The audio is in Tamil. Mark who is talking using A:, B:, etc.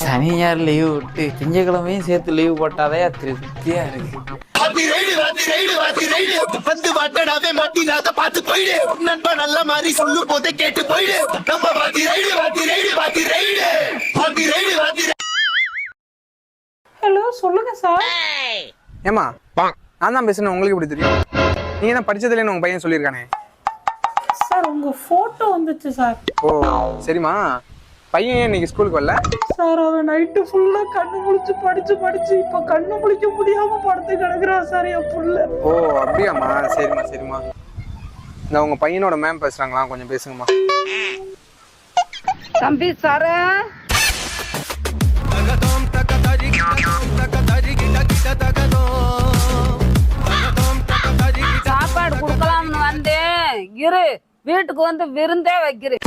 A: சனி ஞாயிறு லீவு விட்டு திங்கக்கிழமையும் சேர்த்து லீவு போட்டாதே திருப்தியா இருக்கு.
B: வந்து வாட்டடாவே மாட்டினாத பார்த்து போயிடு. நண்பா நல்ல மாதிரி சொல்லும் போதே கேட்டு போயிடு. நம்ம வாத்தி ரைடு வாத்தி ரைடு வாத்தி ரைடு வாத்தி ரைடு வாத்தி.
C: ஹலோ சொல்லுங்க சார்.
D: ஏமா நான் தான் பேசுறேன், உங்களுக்கு எப்படி தெரியும்? நீங்க தான் படிச்சதுல உங்க பையன் சொல்லியிருக்கானே.
C: சார் உங்க போட்டோ வந்துச்சு சார்.
D: ஓ சரிம்மா, பையன் இன்னைக்கு ஸ்கூலுக்கு வரல?
C: சார் அவன் நைட்டு ஃபுல்லா கண்ணு முழிச்சு படிச்சு இப்ப கண்ணு முழிக்க முடியாம படுத்து கிடக்குறான் சார் என் புள்ள.
D: ஓ அப்படியாம்மா, சரிம்மா சரிம்மா. இந்த உங்க பையனோட மேம் பேசுறாங்களா, கொஞ்சம் பேசுங்கம்மா.
E: தம்பி சார், சாப்பாடு குடுக்கலாம்னு வந்தேன். இரு, வீட்டுக்கு வந்து விருந்தே வைக்கிறேன்.